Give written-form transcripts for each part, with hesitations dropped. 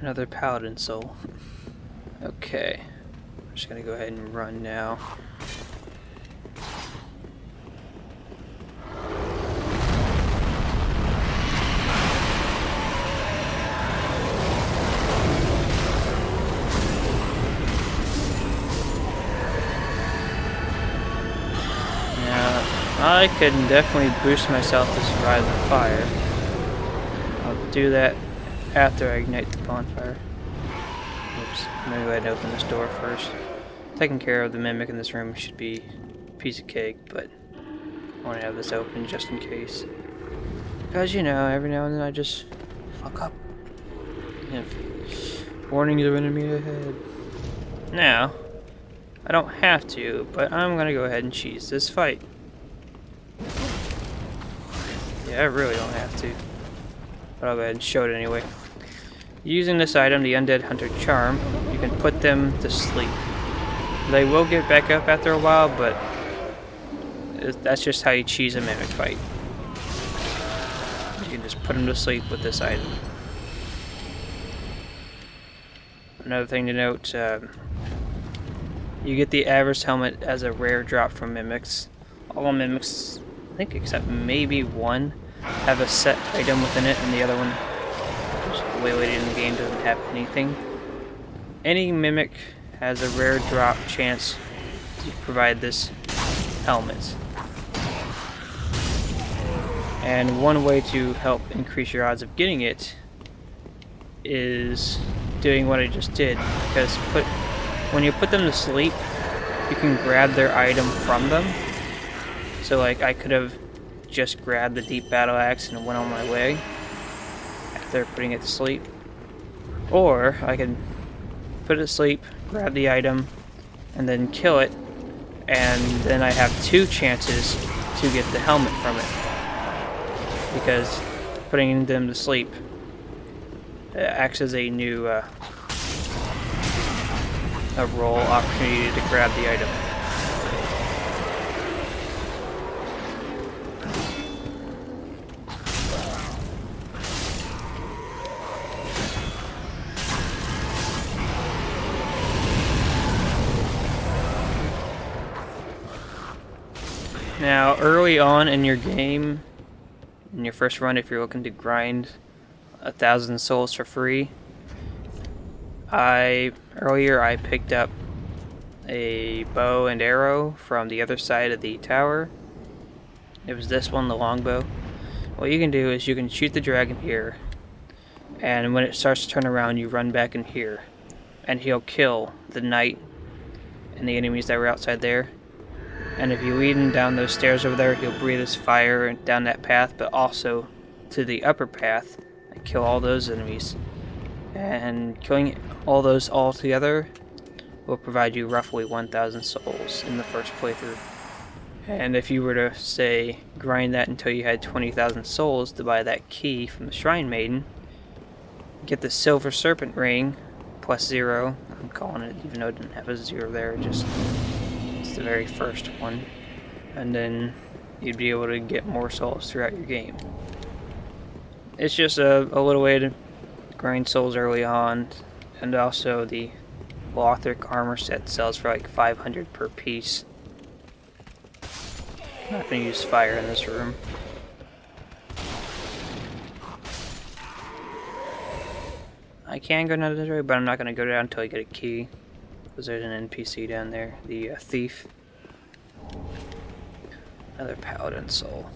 Another paladin soul. Okay. I'm just gonna go ahead and run now. I could definitely boost myself to survive the fire. I'll do that after I ignite the bonfire. Oops, I'm gonna go ahead and open this door first. Taking care of the mimic in this room should be a piece of cake, but I want to have this open just in case. Because, you know, every now and then I just fuck up. Yeah. Warning of enemy ahead. Now, I don't have to, but I'm gonna go ahead and cheese this fight. Yeah, I really don't have to, but I'll go ahead and show it anyway. Using this item, the Undead Hunter Charm, you can put them to sleep. They will get back up after a while, but that's just how you cheese a mimic fight. You can just put them to sleep with this item. Another thing to note, you get the Avarice Helmet as a rare drop from mimics. All mimics, I think except maybe one, have a set item within it, and the other one, just way later in the game, doesn't have anything. Any mimic has a rare drop chance to provide this helmet. And one way to help increase your odds of getting it is doing what I just did, because when you put them to sleep, you can grab their item from them. So like I could have just grabbed the deep battle axe and went on my way after putting it to sleep. Or I could put it to sleep, grab the item, and then kill it, and then I have two chances to get the helmet from it. Because putting them to sleep acts as a new a roll opportunity to grab the item. Now, early on in your game, in your first run, if you're looking to grind 1,000 souls for free, earlier I picked up a bow and arrow from the other side of the tower. It was this one, the longbow. What you can do is you can shoot the dragon here, and when it starts to turn around, you run back in here, and he'll kill the knight and the enemies that were outside there. And if you lead him down those stairs over there, he'll breathe his fire down that path, but also to the upper path and kill all those enemies. And killing all those all together will provide you roughly 1,000 souls in the first playthrough. And if you were to, say, grind that until you had 20,000 souls to buy that key from the Shrine Maiden, get the Silver Serpent Ring, plus 0, I'm calling it even though it didn't have a 0 there, it's the very first one, and then you'd be able to get more souls throughout your game. It's just a little way to grind souls early on, and also the Lothric armor set sells for like 500 per piece. I'm not going to use fire in this room. I can go down this way, but I'm not going to go down until I get a key. Because there's an NPC down there, the thief. Another paladin soul.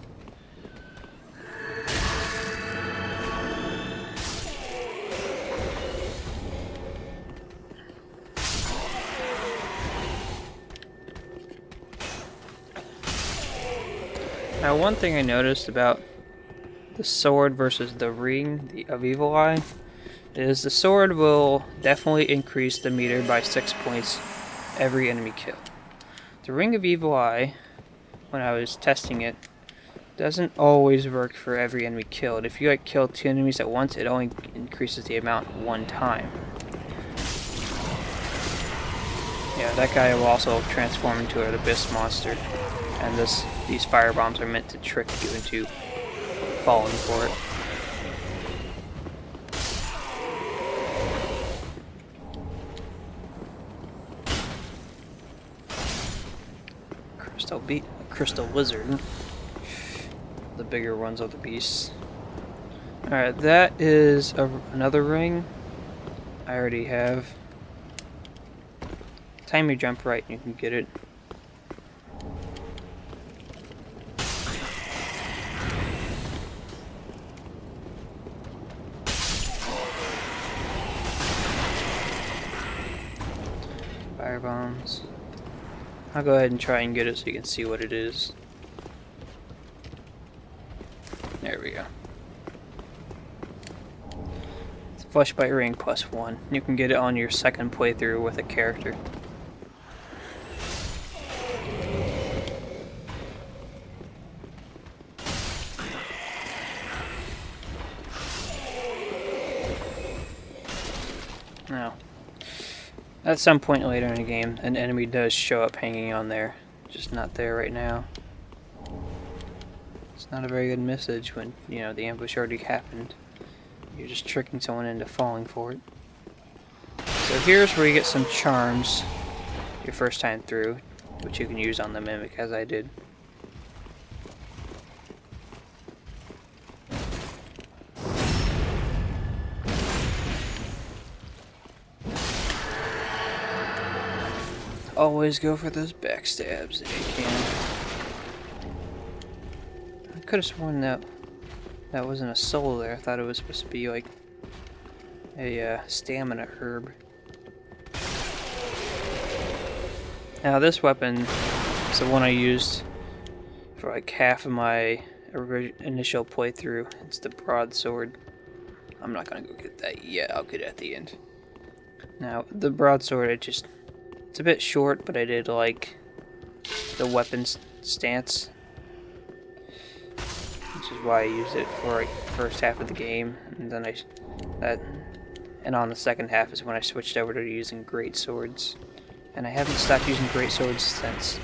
Now, one thing I noticed about the sword versus the ring of Evil Eye is the sword will definitely increase the meter by 6 points every enemy kill. The Ring of Evil Eye, when I was testing it, doesn't always work for every enemy killed. If you kill 2 enemies at once, it only increases the amount 1 time. Yeah, that guy will also transform into an abyss monster, and these fire bombs are meant to trick you into falling for it. crystal lizard. The bigger ones of the beasts. Alright, that is another ring I already have. Time you jump right and you can get it. Fire bombs. I'll go ahead and try and get it so you can see what it is. There we go. It's Fleshbite ring +1. You can get it on your second playthrough with a character. Now, at some point later in the game, an enemy does show up hanging on there. Just not there right now. It's not a very good message when, you know, the ambush already happened. You're just tricking someone into falling for it. So here's where you get some charms your first time through, which you can use on the Mimic, as I did. Always go for those backstabs if you can. I could have sworn that wasn't a soul there. I thought it was supposed to be like a stamina herb. Now this weapon is the one I used for like half of my initial playthrough. It's the broadsword. I'm not gonna go get that yet. I'll get it at the end. Now the broadsword, it's a bit short, but I did like the weapons stance, which is why I used it for like the first half of the game, and then and on the second half is when I switched over to using great swords, and I haven't stopped using great swords since.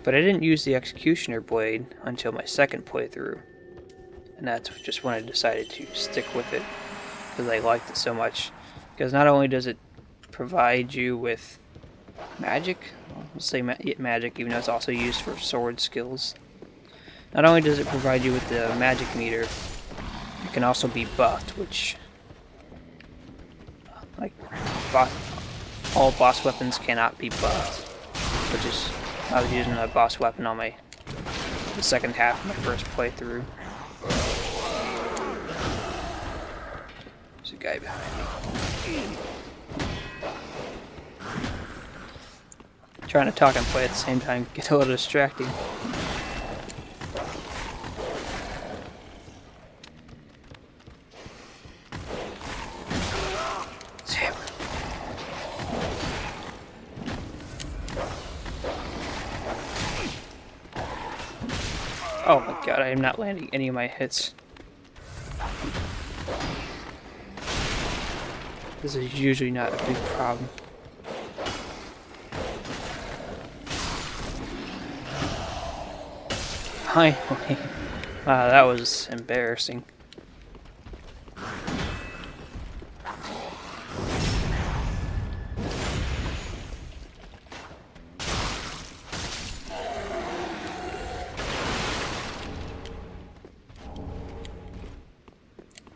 But I didn't use the executioner blade until my second playthrough, and that's just when I decided to stick with it because I liked it so much. Because not only does it provide you with magic, let's say magic, even though it's also used for sword skills. Not only does it provide you with the magic meter, it can also be buffed, which, like, all boss weapons cannot be buffed, which is, I was using a boss weapon on the second half of my first playthrough. There's a guy behind me. Trying to talk and play at the same time gets a little distracting. Damn. Oh my god, I am not landing any of my hits. This is usually not a big problem. Finally. Wow, that was embarrassing.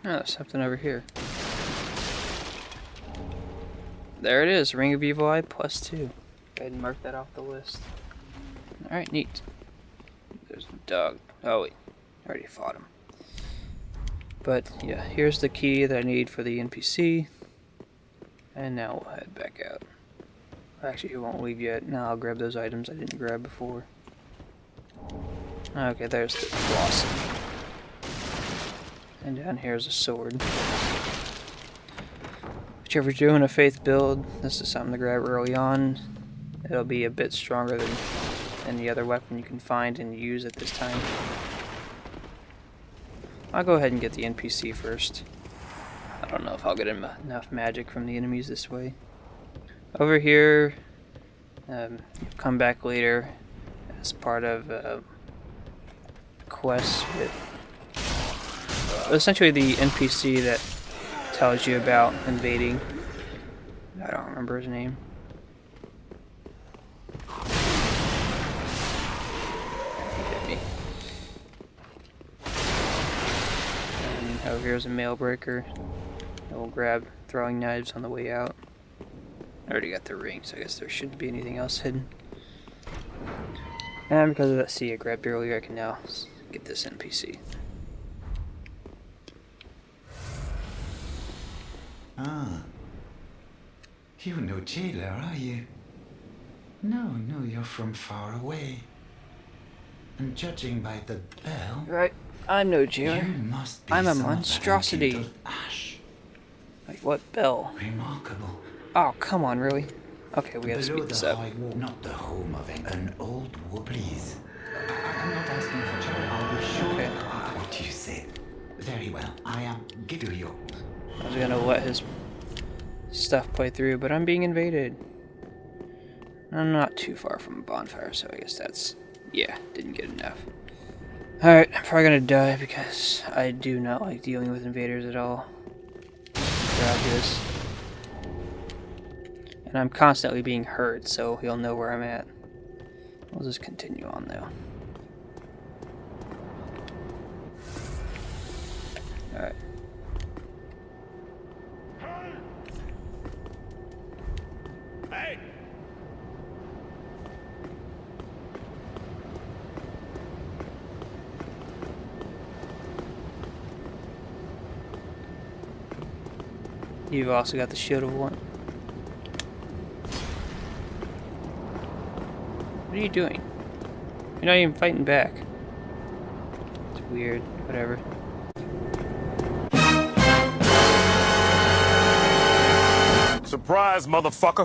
Oh, there's something over here. There it is, Ring of Evil Eye +2. Go ahead and mark that off the list. Alright, neat. There's the dog. Oh wait, I already fought him. But yeah, here's the key that I need for the NPC. And now we'll head back out. Actually, he won't leave yet. Now I'll grab those items I didn't grab before. Okay, there's the blossom. And down here's a sword. Whichever you're doing a faith build, this is something to grab early on. It'll be a bit stronger than any other weapon you can find and use at this time. I'll go ahead and get the NPC first. I don't know if I'll get enough magic from the enemies this way. Over here, come back later as part of quests with essentially the NPC that tells you about invading. I don't remember his name. Oh, here's a mail breaker. And we'll grab throwing knives on the way out. I already got the ring, so I guess there shouldn't be anything else hidden. And because of that sea I grabbed earlier, I can now get this NPC. Ah. You're no jailer, are you? No, you're from far away. And judging by the bell... Right, I'm no jailer. You must be I'm a some of that monstrosity. entitled Ash. Wait, what bell? Remarkable. Oh, come on, really? Okay, we gotta Below speed this the up. high wall, not the home of an old Wobbly's. I'm not asking for charity, I'll be sure. Okay. What do you say? Very well, I am. Give you your... I was gonna let his stuff play through, but I'm being invaded. I'm not too far from a bonfire, so I guess that's... yeah, didn't get enough. Alright, I'm probably gonna die because I do not like dealing with invaders at all. They're obvious. And I'm constantly being heard, so he'll know where I'm at. We'll just continue on, though. Alright. Hey! You've also got the shield of one. What are you doing? You're not even fighting back. It's weird. Whatever. Surprise, motherfucker!